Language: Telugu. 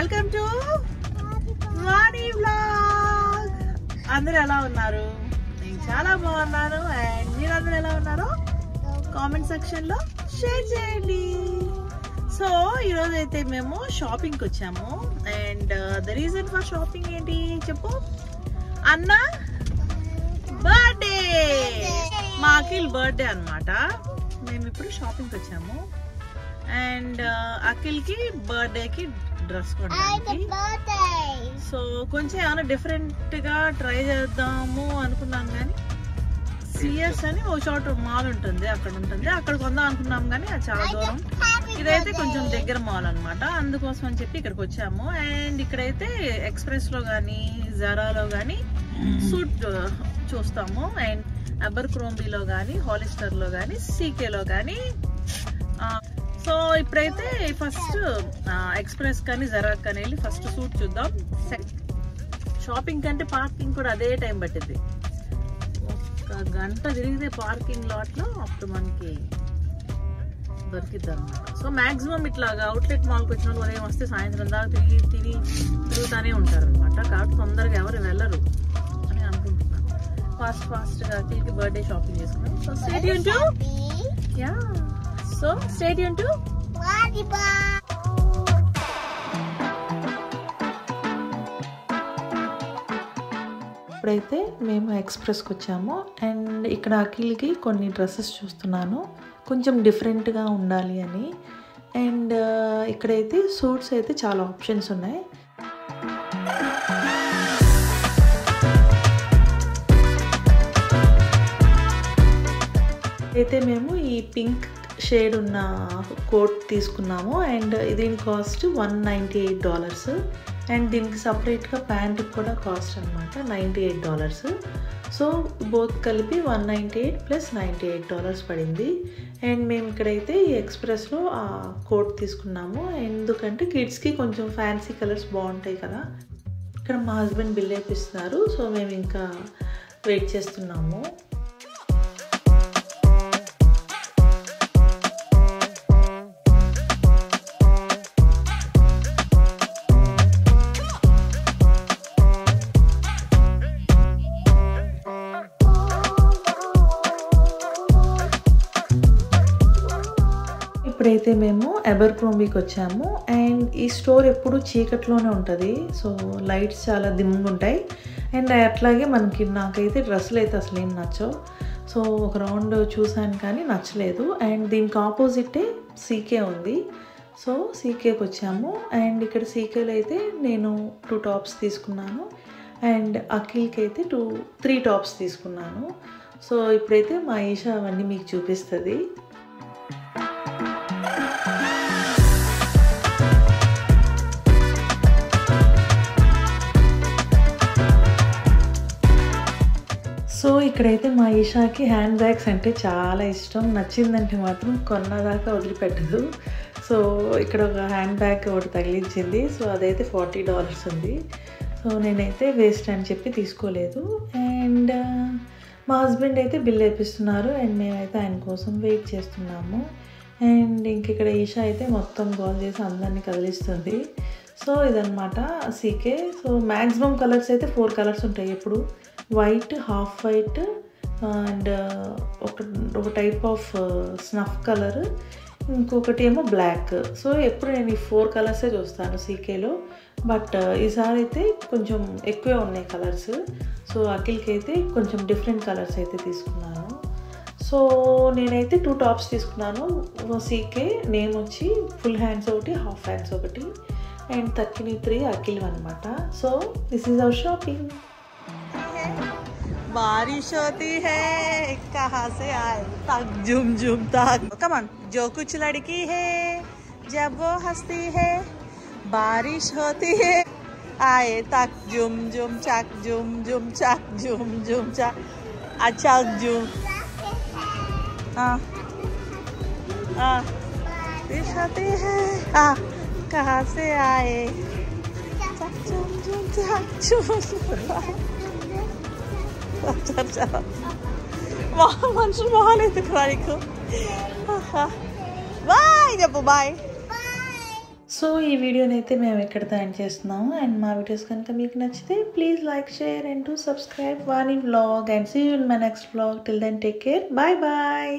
Welcome to Vani vlog. అందరూ ఎలా ఉన్నారు? నేను చాలా బాగున్నాను. అండ్ మీరందరూ ఎలా ఉన్నారో కామెంట్ సెక్షన్ లో షేర్ చేయండి. సో ఈరోజు అయితే మేము షాపింగ్ కి వచ్చాము. And the reason for shopping ఏంటి చెప్పు? అన్న బర్త్డే, మా అఖిల్ బర్త్డే అన్నమాట. మేము ఇప్పుడు షాపింగ్ కి వచ్చాము. అండ్ అఖిల్ కి బర్త్డే కి డ్రెస్ కొనడానికి. సో కొంచెం ఏమైనా డిఫరెంట్ గా ట్రై చేద్దాము అనుకున్నాం, కానీ సిఎస్ అని ఒక చోట మాల్ ఉంటుంది, అక్కడ కొందాం అనుకున్నాం, కానీ అది చాలా దూరం. ఇదైతే కొంచెం దగ్గర మాల్ అనమాట. అందుకోసం అని చెప్పి ఇక్కడికి వచ్చాము. అండ్ ఇక్కడైతే ఎక్స్ప్రెస్ లో గానీ, జరాలో గానీ సూట్ చూస్తాము. అండ్ అబర్క్రోంబీలో గానీ, హాలిస్టర్ లో గానీ, సీకేలో గానీ. సో ఇప్పుడైతే ఫస్ట్ ఎక్స్ప్రెస్ కానీ జరా కానీ వెళ్ళి ఫస్ట్ సూట్ చూద్దాం. షాపింగ్ కంటే పార్కింగ్ కూడా అదే టైం పట్టింది. ఒక గంట తిరిగితే పార్కింగ్ లాట్ లో అప్పుడు మనకి దొరికిద్ది అనమాట. సో మాక్సిమం ఇట్లాగా అవుట్లెట్ మాల్కి వచ్చిన వాళ్ళు ఉదయం వస్తే సాయంత్రం దాకా తిరుగుతానే ఉంటారు అనమాట. కాబట్టి తొందరగా ఎవరు వెళ్ళరు అని అనుకుంటున్నాను. ఫాస్ట్ గా అఖిల్కి బర్త్డే షాపింగ్ చేసుకున్నాం. So stay tune to stay tuned to ఇప్పుడైతే మేము ఎక్స్ప్రెస్కి వచ్చాము. అండ్ ఇక్కడ అఖిల్కి కొన్ని డ్రెస్సెస్ చూస్తున్నాను, కొంచెం డిఫరెంట్గా ఉండాలి అని. అండ్ ఇక్కడైతే సూట్స్ అయితే చాలా ఆప్షన్స్ ఉన్నాయి. అయితే మేము ఈ పింక్ షేడ్ ఉన్న కోట్ తీసుకున్నాము. అండ్ దీని కాస్ట్ $198. అండ్ దీనికి సపరేట్గా ప్యాంట్కి కూడా కాస్ట్ అనమాట $98. సో బోత్ కలిపి $198 + $98 పడింది. అండ్ మేము ఇక్కడైతే ఈ ఎక్స్ప్రెస్లో ఆ కోట్ తీసుకున్నాము. ఎందుకంటే కిడ్స్కి కొంచెం ఫ్యాన్సీ కలర్స్ బాగుంటాయి కదా. ఇక్కడ మా హస్బెండ్ బిల్ వేపిస్తున్నారు. సో మేము ఇంకా వెయిట్ చేస్తున్నాము. ఇప్పుడైతే మేము అబర్క్రోంబీకి వచ్చాము. అండ్ ఈ స్టోర్ ఎప్పుడు చీకట్లోనే ఉంటుంది. సో లైట్స్ చాలా దిమ్గా ఉంటాయి. అండ్ అట్లాగే నాకైతే డ్రెస్సులు అయితే అసలు ఏం నచ్చవు. సో ఒక రౌండ్ చూసాను కానీ నచ్చలేదు. అండ్ దీనికి ఆపోజిటే సీకే ఉంది. సో సీకేకి వచ్చాము. అండ్ ఇక్కడ సీకేలో అయితే నేను 2 టాప్స్ తీసుకున్నాను. అండ్ అఖిల్కి అయితే 3 టాప్స్ తీసుకున్నాను. సో ఇప్పుడైతే మా ఈషా అవన్నీ మీకు చూపిస్తుంది. సో ఇక్కడైతే మా ఈషాకి హ్యాండ్ బ్యాగ్స్ అంటే చాలా ఇష్టం. నచ్చిందంటే మాత్రం కొన్నదాకా వదిలిపెట్టదు. సో ఇక్కడ ఒక హ్యాండ్ బ్యాగ్ ఒకటి తగిలించింది. సో అదైతే $40 ఉంది. సో నేనైతే వేస్ట్ అని చెప్పి తీసుకోలేదు. అండ్ మా హస్బెండ్ అయితే బిల్ వేపిస్తున్నారు. అండ్ మేమైతే ఆయన కోసం వెయిట్ చేస్తున్నాము. అండ్ ఇక్కడ ఈషా అయితే మొత్తం గోల్ చేసి అందరినీ కదిలిస్తుంది. సో ఇదన్నమాట సీకే. సో మ్యాక్సిమం కలర్స్ అయితే 4 కలర్స్ ఉంటాయి ఎప్పుడు. వైట్, హాఫ్ వైట్, అండ్ ఒక టైప్ ఆఫ్ స్నఫ్ కలర్, ఇంకొకటి ఏమో బ్లాక్. సో ఎప్పుడు నేను ఈ 4 కలర్సే చూస్తాను సీకేలో. బట్ ఈసారి అయితే కొంచెం ఎక్కువే ఉన్నాయి కలర్స్. సో అఖిల్కి అయితే కొంచెం డిఫరెంట్ కలర్స్ అయితే తీసుకున్నాను. సో నేనైతే 2 టాప్స్ తీసుకున్నాను. సీకే నేమ్ వచ్చి ఫుల్ హ్యాండ్స్ ఒకటి, హాఫ్ హ్యాండ్స్ ఒకటి. అండ్ 33 అఖిల్ అనమాట. So this is our shopping. बारिश होती है कहाँ से आए तक झुम झुम तक. Come on. जो कुछ लड़की है जब वो हंसती है, बारिश होती है आए तक झुम झुम चक झुम झुम चक झुम झुम चक अच्छा झुम. बारिश होती है कहाँ से आए चक झुम झुम चक झुम. మనుషులు మొహాలు ఎందుకు రాకు. బాయ్ చెప్పు. బాయ్. సో ఈ వీడియోని అయితే మేము ఇక్కడితో ఎండ్ చేస్తున్నాము. అండ్ మా వీడియోస్ కనుక మీకు నచ్చితే please like, share and to subscribe Vani vlog. And see you in my next vlog. Till then take care. Bye bye.